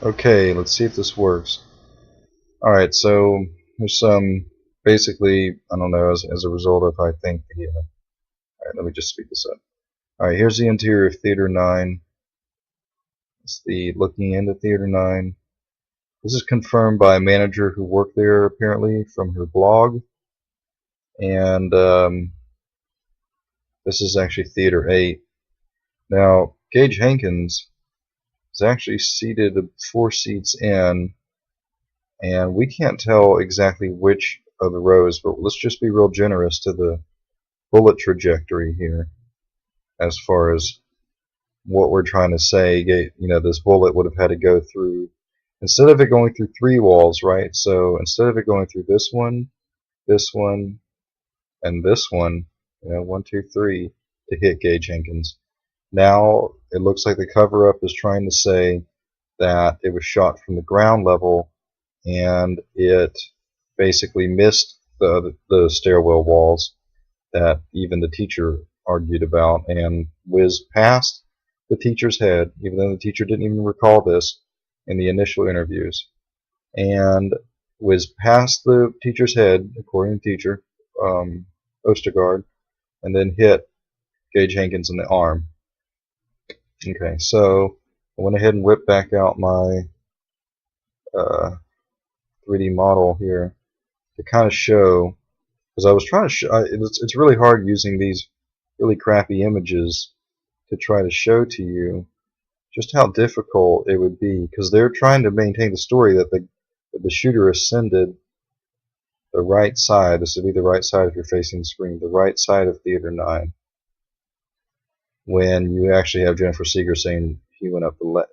Okay, let's see if this works. Alright, so there's some, basically, I don't know, as a result of, I think, alright, let me just speed this up. Alright, here's the interior of Theater 9. It's the looking into Theater 9. This is confirmed by a manager who worked there, apparently, from her blog. And this is actually Theater 8. Now, Gage Hankins is actually seated 4 seats in, and we can't tell exactly which of the rows, but let's just be real generous to the bullet trajectory here as far as what we're trying to say. This bullet would have had to go through, instead of it going through 3 walls, right? So instead of it going through this one, and this one, 1, 2, 3, to hit Gage Hankins. Now it looks like the cover-up is trying to say that it was shot from the ground level, and it basically missed the stairwell walls that even the teacher argued about, and whizzed past the teacher's head, even though the teacher didn't even recall this in the initial interviews, and whizzed past the teacher's head, according to the teacher, Ostergaard, and then hit Gage Hankins in the arm. Okay, so I went ahead and whipped back out my 3D model here to kind of show, because I was trying to show, it's really hard using these really crappy images to try to show to you just how difficult it would be, because they're trying to maintain the story that the shooter ascended the right side. This would be the right side if you're facing the screen, the right side of Theater 9, when you actually have Jennifer Seeger saying he went up the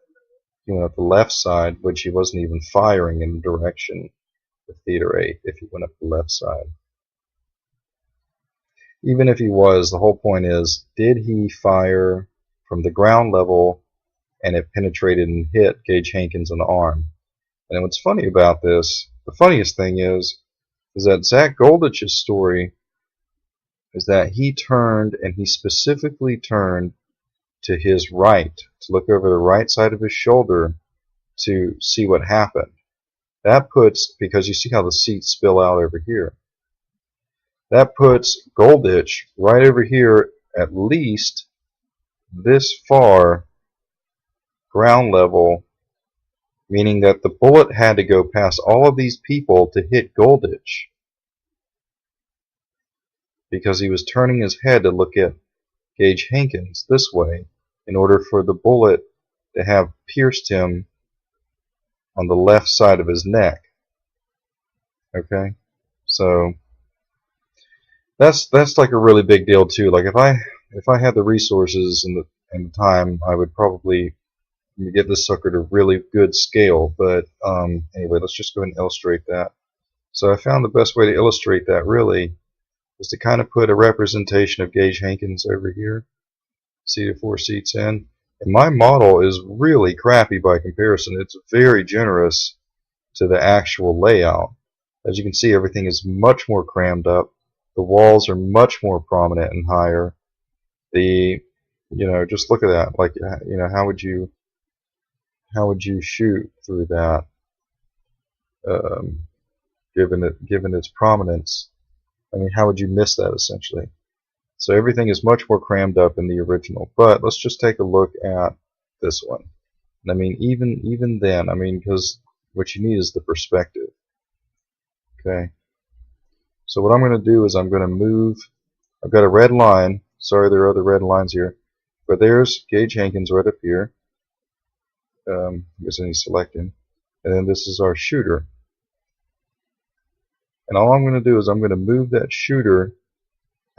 left side, which he wasn't even firing in the direction of Theater 8 if he went up the left side. Even if he was, the whole point is, did he fire from the ground level and it penetrated and hit Gage Hankins in the arm? And what's funny about this, the funniest thing is that Zach Goldich's story is that he turned, and he specifically turned to his right, to look over the right side of his shoulder to see what happened. That puts, because you see how the seats spill out over here, that puts Golditch right over here, at least this far ground level, meaning that the bullet had to go past all of these people to hit Golditch, because he was turning his head to look at Gage Hankins this way in order for the bullet to have pierced him on the left side of his neck. Okay, so that's like a really big deal too. Like if I had the resources and the time, I would probably get this sucker to really good scale. But anyway, let's just go ahead and illustrate that. So I found the best way to illustrate that really is to kind of put a representation of Gage Hankins over here, seated 4 seats in. And my model is really crappy by comparison. It's very generous to the actual layout. As you can see, everything is much more crammed up. The walls are much more prominent and higher. Just look at that. Like, how would you shoot through that, given its prominence? I mean, how would you miss that, essentially? So everything is much more crammed up in the original. But let's just take a look at this one. And I mean, even then, I mean, because what you need is the perspective. Okay. So what I'm going to do is I'm going to move. I've got a red line. Sorry, there are other red lines here. But there's Gage Hankins right up here. I guess I need to select him. And then this is our shooter. And all I'm going to do is I'm going to move that shooter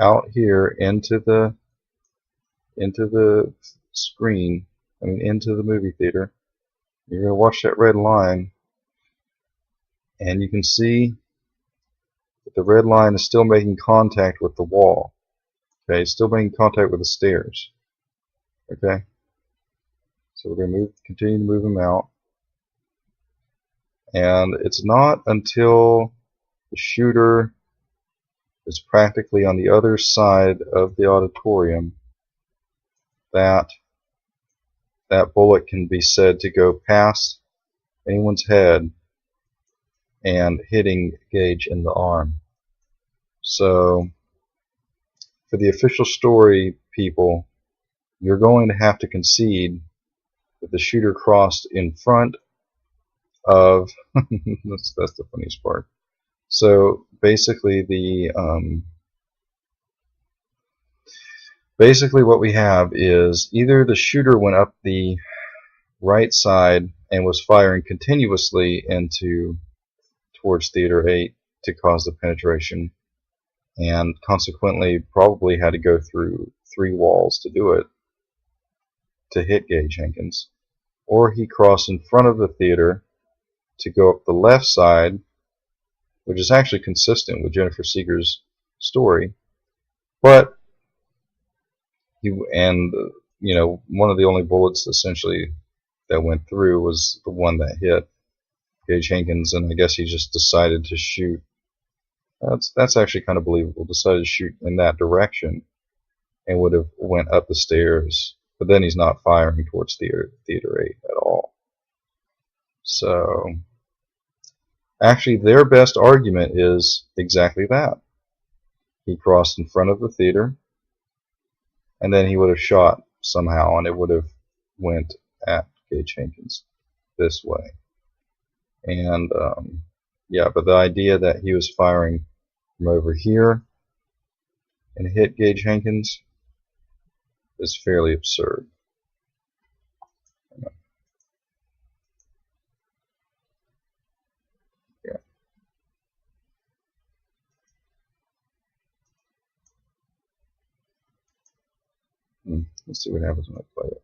out here into the screen, into the movie theater. You're going to watch that red line, and you can see that the red line is still making contact with the wall. Okay, it's still making contact with the stairs. Okay, so we're going to continue to move them out, and it's not until the shooter is practically on the other side of the auditorium that that bullet can be said to go past anyone's head and hitting Gage in the arm. So for the official story, people, you're going to have to concede that the shooter crossed in front of that's the funniest part. So basically basically what we have is either the shooter went up the right side and was firing continuously towards Theater 8 to cause the penetration, and consequently probably had to go through 3 walls to do it, to hit Gage Hankins, or he crossed in front of the theater to go up the left side, which is actually consistent with Jennifer Seeger's story, but one of the only bullets essentially that went through was the one that hit Gage Hankins, and I guess he just decided to shoot. That's actually kind of believable. Decided to shoot in that direction and would have went up the stairs, but then he's not firing towards Theater 8 at all. So actually their best argument is exactly that. He crossed in front of the theater, and then he would have shot somehow, and it would have went at Gage Hankins this way. And yeah, but the idea that he was firing from over here and hit Gage Hankins is fairly absurd. Yeah. Let's see what happens when I play it.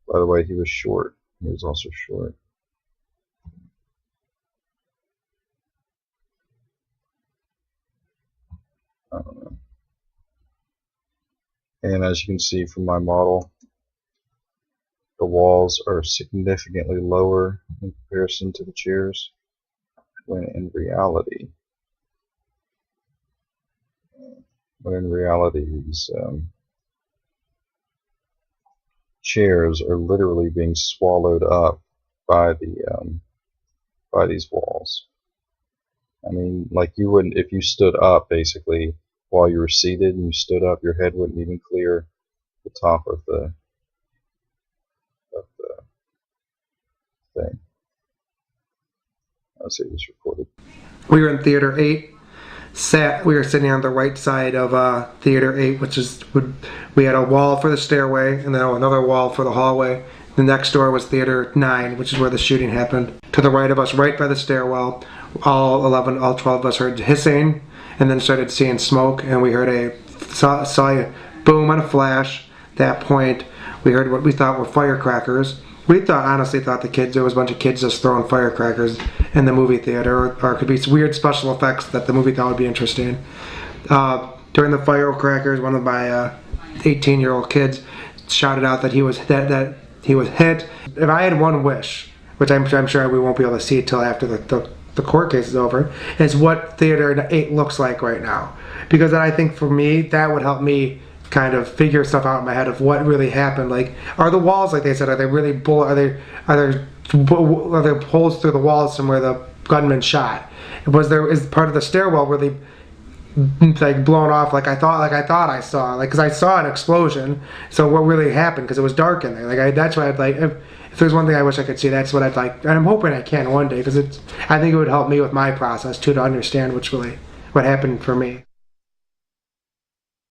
By the way, he was short. He was also short. I don't know. And as you can see from my model, the walls are significantly lower in comparison to the chairs, when in reality these chairs are literally being swallowed up by these walls. I mean, like, you wouldn't, if you stood up basically while you were seated and you stood up, your head wouldn't even clear the top of the thing. Let's see, this recorded. We were in Theater 8. We were sitting on the right side of Theater 8, we had a wall for the stairway and then another wall for the hallway. The next door was Theater 9, which is where the shooting happened. To the right of us, right by the stairwell, all 12 of us heard hissing and then started seeing smoke, and we heard saw a boom and a flash. At that point, we heard what we thought were firecrackers. We honestly thought there was a bunch of kids just throwing firecrackers in the movie theater, or it could be weird special effects that the movie thought would be interesting. During the firecrackers, one of my 18-year-old kids shouted out that he was hit. If I had one wish, which I'm sure we won't be able to see till after the court case is over, is what Theater 8 looks like right now. Because I think for me, that would help me kind of figure stuff out in my head of what really happened. Like, are the walls, like they said, are they really are there holes through the walls from where the gunman shot? Is part of the stairwell really like blown off like I thought I saw, like, because I saw an explosion. So what really happened? Because it was dark in there. Like, that's what I'd like. If there's one thing I wish I could see, that's what I'd like, and I'm hoping I can one day, because I think it would help me with my process too, to understand what happened for me.